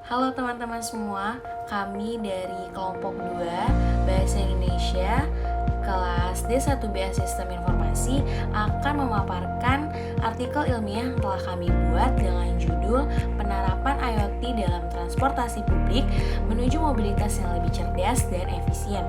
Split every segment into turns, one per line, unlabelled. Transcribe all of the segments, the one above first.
Halo teman-teman semua, kami dari kelompok 2 Bahasa Indonesia kelas D1BA Sistem Informasi akan memaparkan artikel ilmiah yang telah kami buat dengan judul Penerapan IoT dalam Transportasi Publik menuju Mobilitas yang Lebih Cerdas dan Efisien.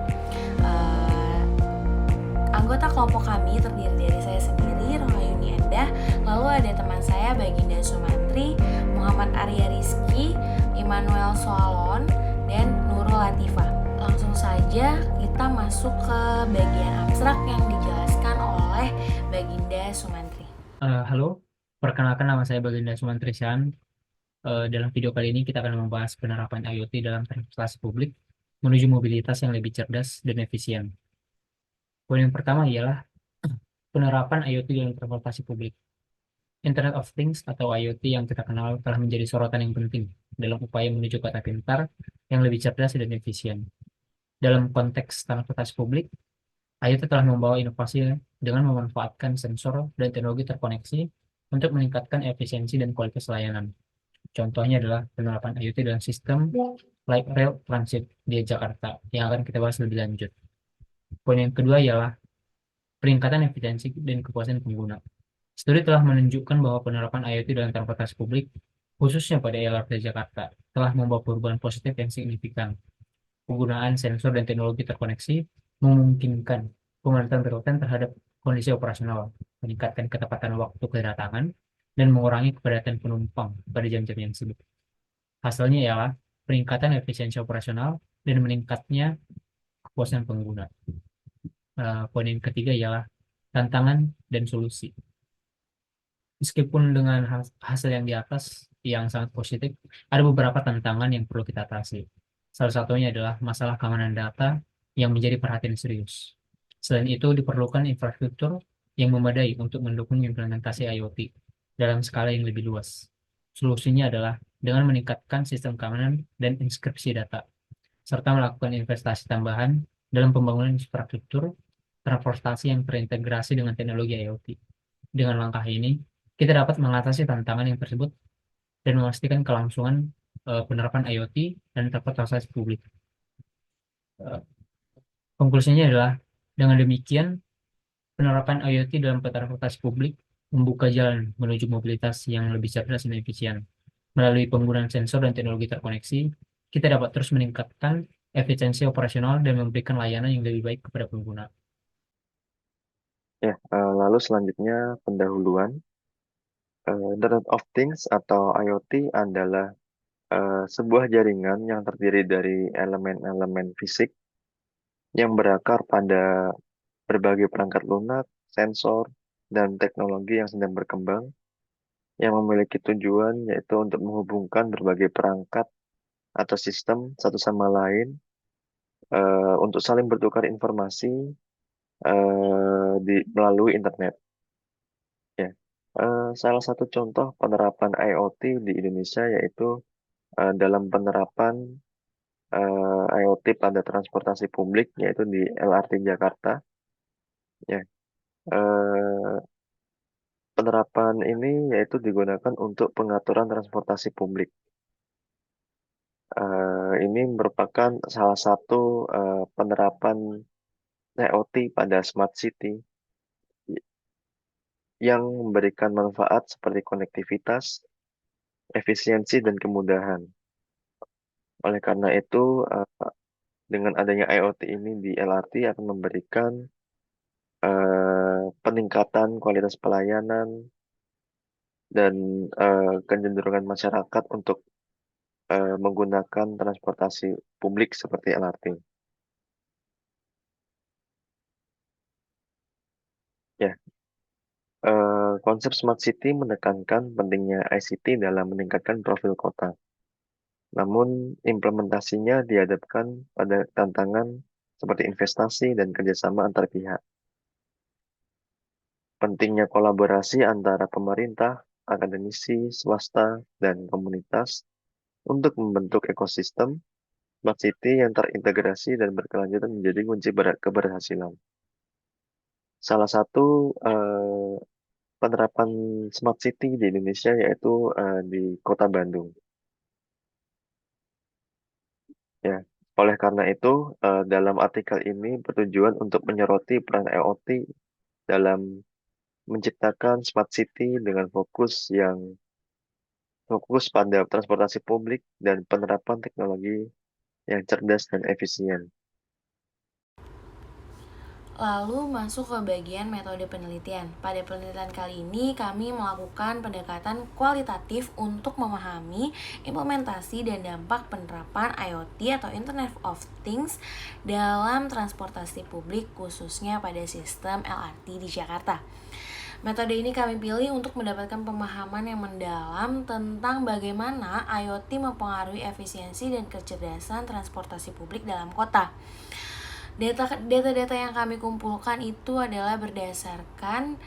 Anggota kelompok kami terdiri dari saya sendiri, Rohayuni Endah, lalu ada teman saya Baginda Sumantri, Muhammad Arya Rizky, Immanuel Soalon, dan Nurul Latifah. Langsung saja kita masuk ke bagian abstrak yang dijelaskan oleh Baginda Sumantri.
Halo, perkenalkan nama saya Baginda Sumantrisan. Dalam video kali ini kita akan membahas penerapan IoT dalam transportasi publik menuju mobilitas yang lebih cerdas dan efisien. Poin yang pertama ialah penerapan IoT dalam transportasi publik. Internet of Things atau IoT yang kita kenal telah menjadi sorotan yang penting dalam upaya menuju kota pintar yang lebih cerdas dan efisien. Dalam konteks transportasi publik, IoT telah membawa inovasi dengan memanfaatkan sensor dan teknologi terkoneksi untuk meningkatkan efisiensi dan kualitas layanan. Contohnya adalah penerapan IoT dalam sistem light rail transit di Jakarta yang akan kita bahas lebih lanjut. Poin yang kedua ialah peningkatan efisiensi dan kepuasan pengguna. Studi telah menunjukkan bahwa penerapan IoT dalam transportasi publik, khususnya pada LRT Jakarta, telah membawa perubahan positif yang signifikan. Penggunaan sensor dan teknologi terkoneksi memungkinkan pemantauan real-time terhadap kondisi operasional, meningkatkan ketepatan waktu kedatangan, dan mengurangi kepadatan penumpang pada jam-jam yang sibuk. Hasilnya ialah peningkatan efisiensi operasional dan meningkatnya kepuasan pengguna. Poin yang ketiga ialah tantangan dan solusi. Meskipun dengan hasil yang di atas yang sangat positif, ada beberapa tantangan yang perlu kita atasi. Salah satunya adalah masalah keamanan data yang menjadi perhatian serius. Selain itu, diperlukan infrastruktur yang memadai untuk mendukung implementasi IoT dalam skala yang lebih luas. Solusinya adalah dengan meningkatkan sistem keamanan dan inskripsi data, serta melakukan investasi tambahan dalam pembangunan infrastruktur transportasi yang terintegrasi dengan teknologi IoT. Dengan langkah ini, kita dapat mengatasi tantangan yang tersebut dan memastikan kelangsungan penerapan IoT dan transportasi publik. Eh, Konklusinya adalah, dengan demikian, penerapan IoT dalam transportasi publik membuka jalan menuju mobilitas yang lebih cerdas dan efisien. Melalui penggunaan sensor dan teknologi terkoneksi, kita dapat terus meningkatkan efisiensi operasional dan memberikan layanan yang lebih baik kepada pengguna.
Lalu selanjutnya pendahuluan. Internet of Things atau IoT adalah sebuah jaringan yang terdiri dari elemen-elemen fisik yang berakar pada berbagai perangkat lunak, sensor, dan teknologi yang sedang berkembang yang memiliki tujuan yaitu untuk menghubungkan berbagai perangkat atau sistem satu sama lain untuk saling bertukar informasi melalui internet. Ya. Salah satu contoh penerapan IoT di Indonesia yaitu dalam penerapan IoT pada transportasi publik yaitu di LRT Jakarta. Ya. Eh, Penerapan ini yaitu digunakan untuk pengaturan transportasi publik. Ini merupakan salah satu penerapan IoT pada smart city yang memberikan manfaat seperti konektivitas, efisiensi, dan kemudahan. Oleh karena itu, dengan adanya IoT ini di LRT akan memberikan peningkatan kualitas pelayanan dan kecenderungan masyarakat untuk menggunakan transportasi publik seperti LRT. Ya, konsep smart city menekankan pentingnya ICT dalam meningkatkan profil kota. Namun implementasinya dihadapkan pada tantangan seperti investasi dan kerjasama antar pihak. Pentingnya kolaborasi antara pemerintah, akademisi, swasta, dan komunitas untuk membentuk ekosistem smart city yang terintegrasi dan berkelanjutan menjadi kunci keberhasilan. Salah satu penerapan smart city di Indonesia yaitu di Kota Bandung. Ya, oleh karena itu, dalam artikel ini bertujuan untuk menyoroti peran IoT dalam menciptakan smart city dengan fokus pada transportasi publik dan penerapan teknologi yang cerdas dan efisien.
Lalu masuk ke bagian metode penelitian. Pada penelitian kali ini kami melakukan pendekatan kualitatif untuk memahami implementasi dan dampak penerapan IoT atau Internet of Things dalam transportasi publik khususnya pada sistem LRT di Jakarta. Metode ini kami pilih untuk mendapatkan pemahaman yang mendalam tentang bagaimana IoT mempengaruhi efisiensi dan kecerdasan transportasi publik dalam kota. Data-data yang kami kumpulkan itu adalah berdasarkan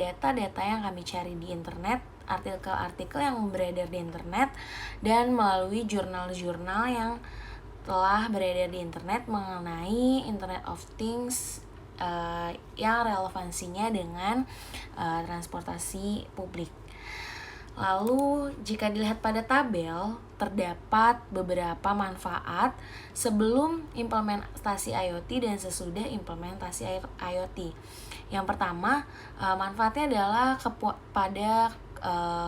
data-data yang kami cari di internet, artikel-artikel yang beredar di internet, dan melalui jurnal-jurnal yang telah beredar di internet mengenai Internet of Things yang relevansinya dengan transportasi publik. Lalu jika dilihat pada tabel, terdapat beberapa manfaat sebelum implementasi IoT dan sesudah implementasi IoT. Yang pertama, manfaatnya adalah pada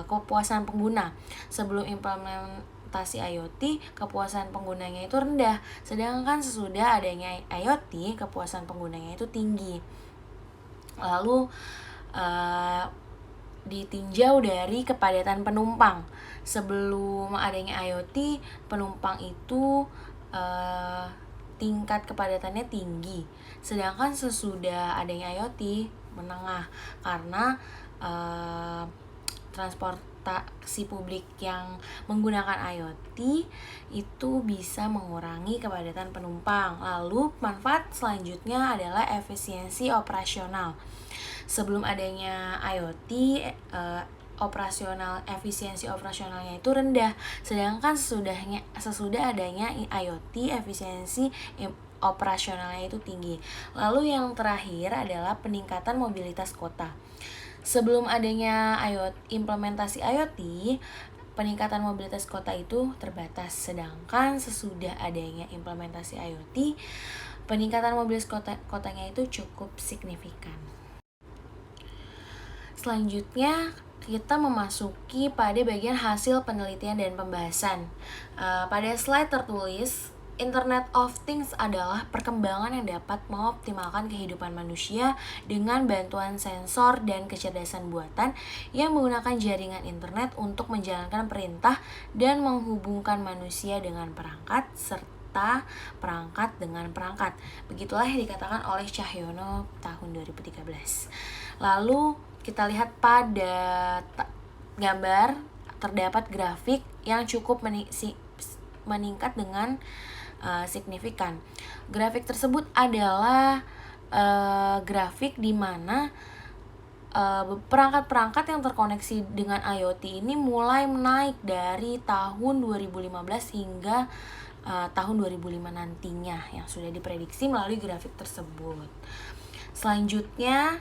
kepuasan pengguna. Sebelum implementasi IoT, kepuasan penggunanya itu rendah, sedangkan sesudah adanya IoT, kepuasan penggunanya itu tinggi. Lalu ditinjau dari kepadatan penumpang. Sebelum adanya IoT, penumpang itu tingkat kepadatannya tinggi, sedangkan sesudah adanya IoT menengah, karena transportasi publik yang menggunakan IoT itu bisa mengurangi kepadatan penumpang. Lalu manfaat selanjutnya adalah efisiensi operasional. Sebelum adanya IoT, efisiensi operasionalnya itu rendah, sedangkan sesudah adanya IoT, efisiensi operasionalnya itu tinggi. Lalu yang terakhir adalah peningkatan mobilitas kota. Sebelum adanya implementasi IoT, peningkatan mobilitas kota itu terbatas, sedangkan sesudah adanya implementasi IoT, peningkatan mobilitas kotanya itu cukup signifikan. Selanjutnya kita memasuki pada bagian hasil penelitian dan pembahasan. Pada slide tertulis, Internet of Things adalah perkembangan yang dapat mengoptimalkan kehidupan manusia dengan bantuan sensor dan kecerdasan buatan yang menggunakan jaringan internet untuk menjalankan perintah dan menghubungkan manusia dengan perangkat serta perangkat dengan perangkat. Begitulah yang dikatakan oleh Cahyono tahun 2013. Lalu kita lihat pada gambar terdapat grafik yang cukup meningkat dengan signifikan. Grafik tersebut adalah grafik di mana perangkat-perangkat yang terkoneksi dengan IoT ini mulai menaik dari tahun 2015 hingga tahun 2005 nantinya yang sudah diprediksi melalui grafik tersebut. Selanjutnya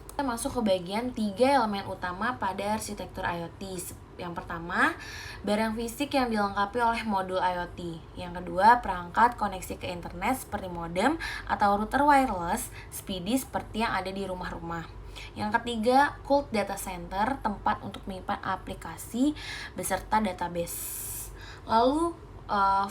kita masuk ke bagian 3 elemen utama pada arsitektur IoT. Yang pertama, barang fisik yang dilengkapi oleh modul IoT. Yang kedua, perangkat koneksi ke internet seperti modem atau router wireless, speedy seperti yang ada di rumah-rumah. Yang ketiga, cold data center, tempat untuk menyimpan aplikasi beserta database. Lalu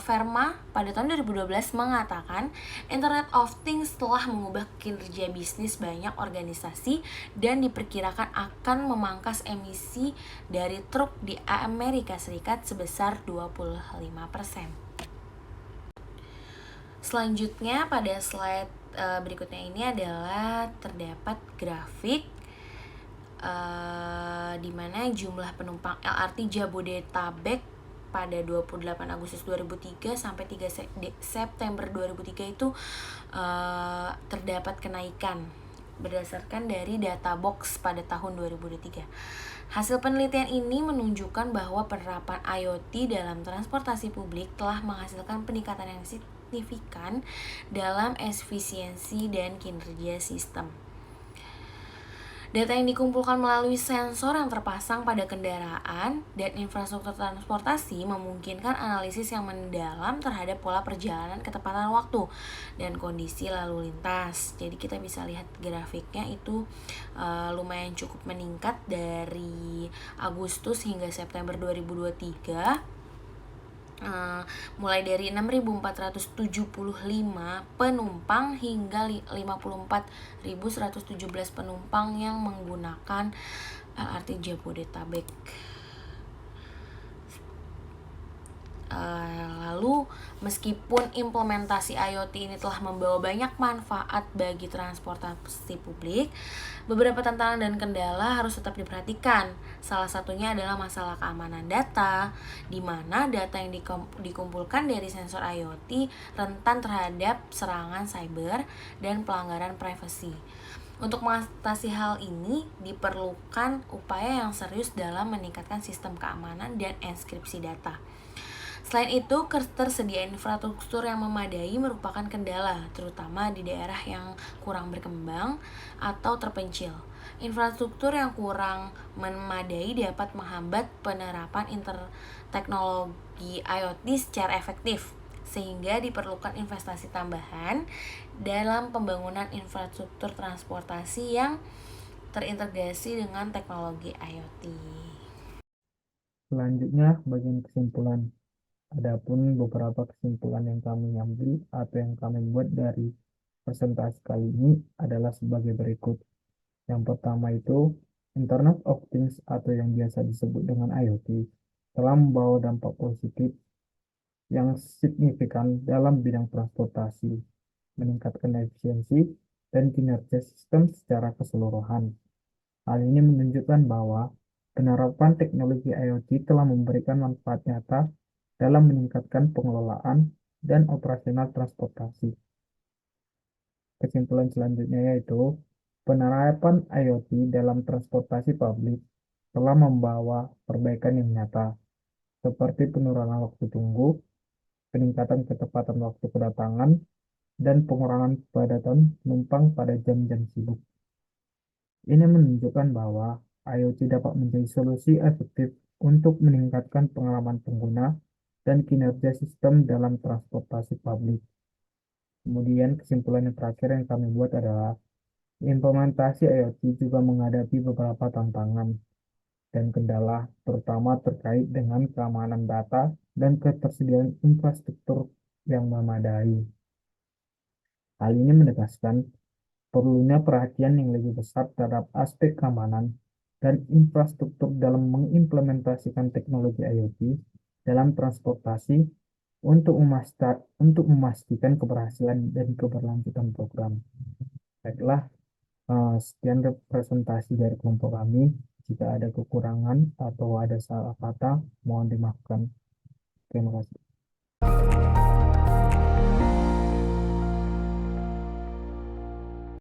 Verma pada tahun 2012 mengatakan Internet of Things telah mengubah kinerja bisnis banyak organisasi dan diperkirakan akan memangkas emisi dari truk di Amerika Serikat sebesar 25%. Selanjutnya pada slide berikutnya ini adalah terdapat grafik di mana jumlah penumpang LRT Jabodetabek pada 28 Agustus 2003 sampai 3 September 2003 itu terdapat kenaikan berdasarkan dari data box pada tahun 2023. Hasil penelitian ini menunjukkan bahwa penerapan IoT dalam transportasi publik telah menghasilkan peningkatan yang signifikan dalam efisiensi dan kinerja sistem. Data yang dikumpulkan melalui sensor yang terpasang pada kendaraan dan infrastruktur transportasi memungkinkan analisis yang mendalam terhadap pola perjalanan, ketepatan waktu, dan kondisi lalu lintas. Jadi kita bisa lihat grafiknya itu lumayan cukup meningkat dari Agustus hingga September 2023. Mulai dari 6.475 penumpang hingga 54.117 penumpang yang menggunakan LRT Jabodetabek. Lalu meskipun implementasi IoT ini telah membawa banyak manfaat bagi transportasi publik, beberapa tantangan dan kendala harus tetap diperhatikan. Salah satunya adalah masalah keamanan data, di mana data yang dikumpulkan dari sensor IoT rentan terhadap serangan cyber dan pelanggaran privasi. Untuk mengatasi hal ini, diperlukan upaya yang serius dalam meningkatkan sistem keamanan dan enkripsi data. Selain itu, ketersediaan infrastruktur yang memadai merupakan kendala, terutama di daerah yang kurang berkembang atau terpencil. Infrastruktur yang kurang memadai dapat menghambat penerapan teknologi IoT secara efektif, sehingga diperlukan investasi tambahan dalam pembangunan infrastruktur transportasi yang terintegrasi dengan teknologi IoT.
Selanjutnya, bagian kesimpulan. Adapun beberapa kesimpulan yang kami ambil atau yang kami buat dari presentasi kali ini adalah sebagai berikut. Yang pertama itu, Internet of Things atau yang biasa disebut dengan IoT telah membawa dampak positif yang signifikan dalam bidang transportasi, meningkatkan efisiensi dan kinerja sistem secara keseluruhan. Hal ini menunjukkan bahwa penerapan teknologi IoT telah memberikan manfaat nyata dalam meningkatkan pengelolaan dan operasional transportasi. Kesimpulan selanjutnya yaitu penerapan IoT dalam transportasi publik telah membawa perbaikan yang nyata, seperti penurunan waktu tunggu, peningkatan ketepatan waktu kedatangan, dan pengurangan kepadatan penumpang pada jam-jam sibuk. Ini menunjukkan bahwa IoT dapat menjadi solusi efektif untuk meningkatkan pengalaman pengguna dan kinerja sistem dalam transportasi publik. Kemudian kesimpulan yang terakhir yang kami buat adalah implementasi IoT juga menghadapi beberapa tantangan dan kendala, terutama terkait dengan keamanan data dan ketersediaan infrastruktur yang memadai. Hal ini menegaskan perlunya perhatian yang lebih besar terhadap aspek keamanan dan infrastruktur dalam mengimplementasikan teknologi IoT dalam transportasi untuk memastikan keberhasilan dan keberlanjutan program. Baiklah, sekian presentasi dari kelompok kami. Jika ada kekurangan atau ada salah kata, mohon dimaafkan. Terima kasih.